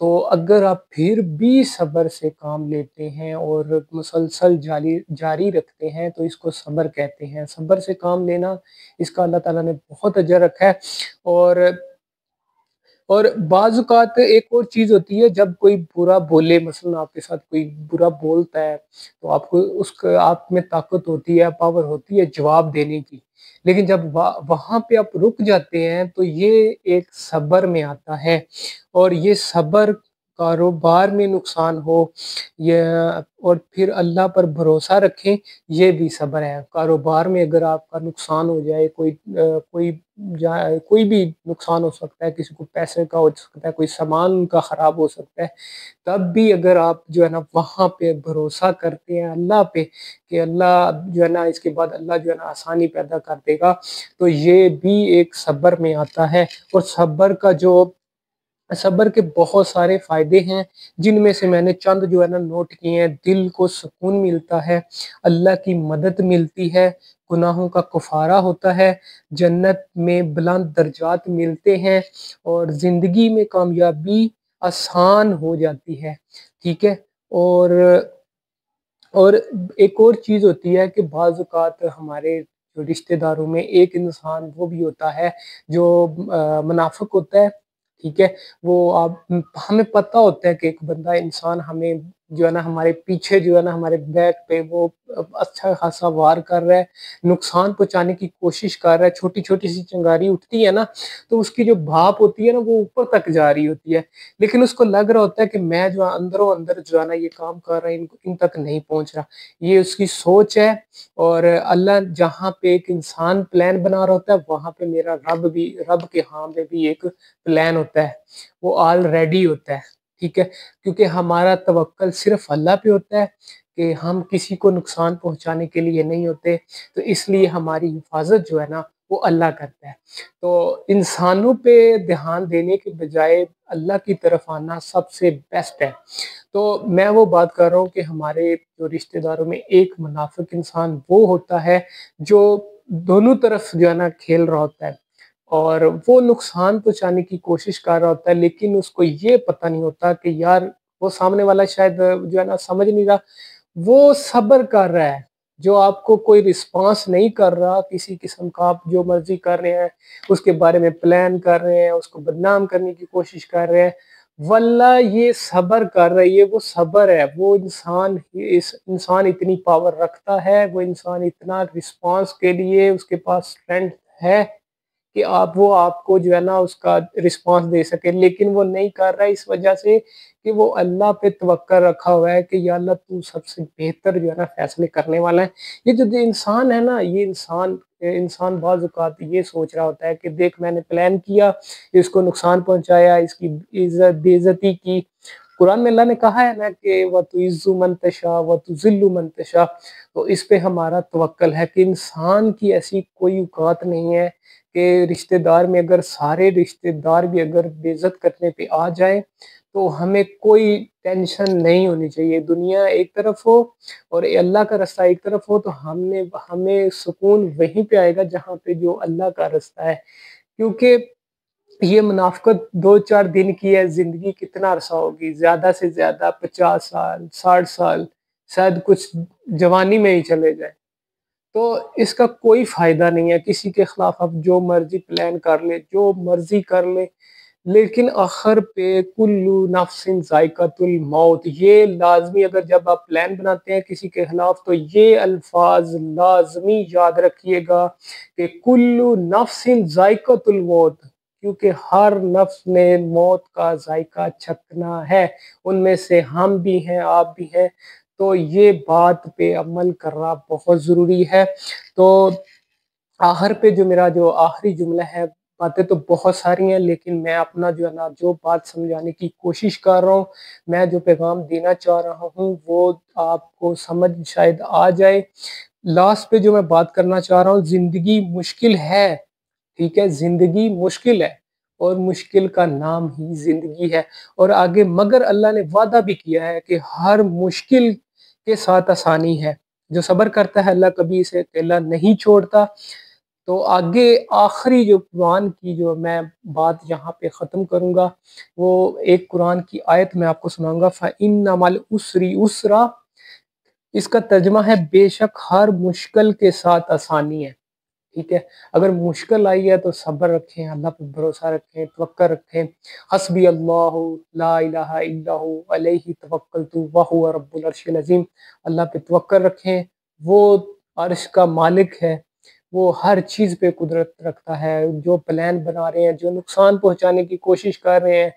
تو اگر آپ پھر بھی صبر سے کام لیتے ہیں اور مسلسل جاری رکھتے ہیں تو اس کو صبر کہتے ہیں۔ صبر سے کام لینا، اس کا اللہ تعالیٰ نے بہت اجر رکھا ہے۔ اور بعض اوقات ایک اور چیز ہوتی ہے، جب کوئی برا بولے، مثلا آپ کے ساتھ کوئی برا بولتا ہے تو آپ کو آپ میں طاقت ہوتی ہے، پاور ہوتی ہے جواب دینے کی، لیکن جب وہاں پہ آپ رک جاتے ہیں تو یہ ایک صبر میں آتا ہے۔ اور یہ صبر کاروبار میں نقصان ہو اور پھر اللہ پر بھروسہ رکھیں، یہ بھی صبر ہے۔ کاروبار میں اگر آپ کا نقصان ہو جائے، کوئی بھی نقصان ہو سکتا ہے، کسی کو پیسے کا ہو سکتا ہے، کوئی سامان کا خراب ہو سکتا ہے، تب بھی اگر آپ جو ہے نا وہاں پہ بھروسہ کرتے ہیں اللہ پہ کہ اللہ جو ہے نا اس کے بعد اللہ جو ہے نا آسانی پیدا کر دے گا، تو یہ بھی ایک صبر میں آتا ہے۔ اور صبر کے بہت سارے فائدے ہیں، جن میں سے میں نے چند جو ہے نا نوٹ کیے ہیں۔ دل کو سکون ملتا ہے، اللہ کی مدد ملتی ہے، گناہوں کا کفارہ ہوتا ہے، جنت میں بلند درجات ملتے ہیں، اور زندگی میں کامیابی آسان ہو جاتی ہے، ٹھیک ہے۔ اور ایک اور چیز ہوتی ہے کہ بعض اوقات ہمارے جو رشتہ داروں میں ایک انسان وہ بھی ہوتا ہے جو منافق ہوتا ہے، ٹھیک ہے۔ ہمیں پتہ ہوتا ہے کہ ایک بندہ انسان ہمیں جو ہے نا ہمارے پیچھے جو ہے نا ہمارے بیک پہ وہ اچھا خاصا وار کر رہا ہے، نقصان پہنچانے کی کوشش کر رہا ہے، چھوٹی چھوٹی سی چنگاری اٹھتی ہے نا تو اس کی جو بھاپ ہوتی ہے نا وہ اوپر تک جا رہی ہوتی ہے، لیکن اس کو لگ رہا ہوتا ہے کہ میں جو اندروں اندر جو ہے نا یہ کام کر رہا ہے ان تک نہیں پہنچ رہا، یہ اس کی سوچ ہے۔ اور اللہ جہاں پہ ایک انسان پلان بنا رہا ہوتا ہے، وہاں پہ میرا رب کے ہاں میں بھی ایک پلان ہوتا ہے، وہ آلریڈی ہوتا ہے، ٹھیک ہے۔ کیونکہ ہمارا توکل صرف اللہ پہ ہوتا ہے کہ ہم کسی کو نقصان پہنچانے کے لیے نہیں ہوتے، تو اس لیے ہماری حفاظت جو ہے نا وہ اللہ کرتا ہے۔ تو انسانوں پہ دھیان دینے کے بجائے اللہ کی طرف آنا سب سے بیسٹ ہے۔ تو میں وہ بات کر رہا ہوں کہ ہمارے جو رشتہ داروں میں ایک منافق انسان وہ ہوتا ہے جو دونوں طرف جو ہے نا کھیل رہا ہوتا ہے، اور وہ نقصان پہنچانے کی کوشش کر رہا ہوتا ہے، لیکن اس کو یہ پتہ نہیں ہوتا کہ یار وہ سامنے والا شاید جو ہے نا سمجھ نہیں رہا، وہ صبر کر رہا ہے، جو آپ کو کوئی رسپانس نہیں کر رہا کسی قسم کا، آپ جو مرضی کر رہے ہیں، اس کے بارے میں پلان کر رہے ہیں، اس کو بدنام کرنے کی کوشش کر رہے ہیں، واللہ یہ صبر کر رہی ہے، وہ صبر ہے۔ وہ انسان اتنی پاور رکھتا ہے، وہ انسان اتنا رسپانس کے لیے اس کے پاس اسٹرینتھ ہے کہ وہ آپ کو جو ہے نا اس کا رسپانس دے سکے، لیکن وہ نہیں کر رہا ہے اس وجہ سے کہ وہ اللہ پہ توکل رکھا ہوا ہے کہ یا اللہ تو سب سے بہتر جو ہے نا فیصلے کرنے والا ہے۔ یہ جو انسان ہے نا، یہ انسان بعض اوقات یہ سوچ رہا ہوتا ہے کہ دیکھ میں نے پلان کیا، اس کو نقصان پہنچایا، اس کی بے عزتی کی۔ قرآن میں اللہ نے کہا ہے نا کہ وَتُعِزُّ مَن تَشَاءُ وَتُذِلُّ مَن تَشَاءُ، تو اس پہ ہمارا توکل ہے کہ انسان کی ایسی کوئی اوقات نہیں ہے کہ رشتہ دار میں اگر سارے رشتہ دار بھی اگر بے عزت کرنے پہ آ جائیں تو ہمیں کوئی ٹینشن نہیں ہونی چاہیے۔ دنیا ایک طرف ہو اور اللہ کا رستہ ایک طرف ہو تو ہمیں سکون وہیں پہ آئے گا جہاں پہ جو اللہ کا رستہ ہے، کیونکہ یہ منافقت 2-4 دن کی ہے، زندگی کتنا عرصہ ہوگی، زیادہ سے زیادہ 50 سال 60 سال، شاید کچھ جوانی میں ہی چلے جائیں، تو اس کا کوئی فائدہ نہیں ہے۔ کسی کے خلاف آپ جو مرضی پلان کر لے، جو مرضی کر لے، لیکن آخر پہ کلو نفس ذائقۃ الموت، یہ لازمی، اگر جب آپ پلان بناتے ہیں کسی کے خلاف تو یہ الفاظ لازمی یاد رکھیے گا کہ کلو نفس ذائقۃ الموت، کیونکہ ہر نفس نے موت کا ذائقہ چکھنا ہے، ان میں سے ہم بھی ہیں، آپ بھی ہیں، تو یہ بات پہ عمل کرنا بہت ضروری ہے۔ تو آخر پہ میرا جو آخری جملہ ہے، باتیں تو بہت ساری ہیں لیکن میں اپنا جو ہے نا جو بات سمجھانے کی کوشش کر رہا ہوں، میں جو پیغام دینا چاہ رہا ہوں وہ آپ کو سمجھ شاید آ جائے۔ لاسٹ پہ جو میں بات کرنا چاہ رہا ہوں، زندگی مشکل ہے، ٹھیک ہے، زندگی مشکل ہے، اور مشکل کا نام ہی زندگی ہے، اور آگے مگر اللہ نے وعدہ بھی کیا ہے کہ ہر مشکل کے ساتھ آسانی ہے، جو صبر کرتا ہے اللہ کبھی اسے اکیلا نہیں چھوڑتا۔ تو آگے آخری جو قرآن کی جو میں بات یہاں پہ ختم کروں گا، وہ ایک قرآن کی آیت میں آپ کو سناؤں گا، فَإِنَّ مَعَ الْعُسْرِ يُسْرًا۔ اس کا ترجمہ ہے بے شک ہر مشکل کے ساتھ آسانی ہے، ٹھیک ہے۔ اگر مشکل آئی ہے تو صبر رکھیں، اللہ پہ بھروسہ رکھیں، توقع رکھیں۔ حسبی اللہ لا الہ الا ہو علیہ توکلت وہو رب العرش العظیم۔ اللہ پہ توقع رکھیں، وہ عرش کا مالک ہے، وہ ہر چیز پہ قدرت رکھتا ہے۔ جو پلان بنا رہے ہیں، جو نقصان پہنچانے کی کوشش کر رہے ہیں،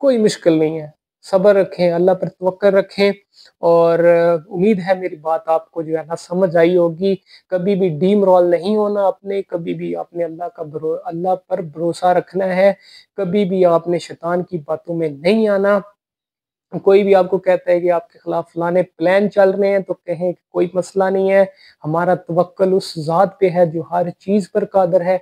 کوئی مشکل نہیں ہے، صبر رکھیں، اللہ پر توقع رکھیں۔ اور امید ہے میری بات آپ کو جو ہے نا سمجھ آئی ہوگی۔ کبھی بھی ڈیم رول نہیں ہونا، اپنے کبھی بھی آپ نے اللہ پر بھروسہ رکھنا ہے، کبھی بھی آپ نے شیطان کی باتوں میں نہیں آنا۔ کوئی بھی آپ کو کہتا ہے کہ آپ کے خلاف فلانے پلان چل رہے ہیں تو کہیں کہ کوئی مسئلہ نہیں ہے، ہمارا توکل اس ذات پہ ہے جو ہر چیز پر قادر ہے۔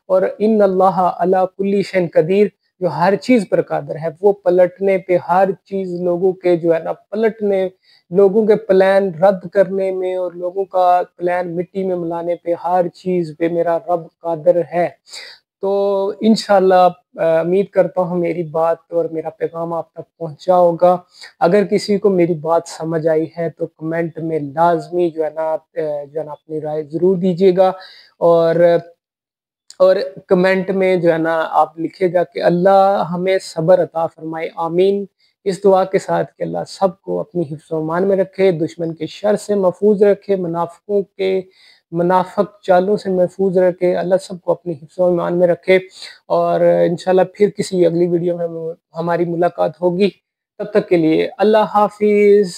اور ان اللہ علی کل شیء قدیر، جو ہر چیز پر قادر ہے، وہ پلٹنے پہ، ہر چیز لوگوں کے جو ہے نا پلٹنے، لوگوں کے پلان رد کرنے میں اور لوگوں کا پلان مٹی میں ملانے پہ، ہر چیز پہ میرا رب قادر ہے۔ تو انشاءاللہ امید کرتا ہوں میری بات اور میرا پیغام آپ تک پہنچا ہوگا۔ اگر کسی کو میری بات سمجھ آئی ہے تو کمنٹ میں لازمی جو ہے نا اپنی رائے ضرور دیجیے گا، اور کمنٹ میں جو ہے نا آپ لکھے گا کہ اللہ ہمیں صبر عطا فرمائے، آمین۔ اس دعا کے ساتھ کہ اللہ سب کو اپنی حفظ و امان میں رکھے، دشمن کے شر سے محفوظ رکھے، منافق چالوں سے محفوظ رکھے، اللہ سب کو اپنی حفظ و امان میں رکھے۔ اور انشاءاللہ پھر کسی اگلی ویڈیو میں ہماری ملاقات ہوگی، تب تک کے لیے اللہ حافظ۔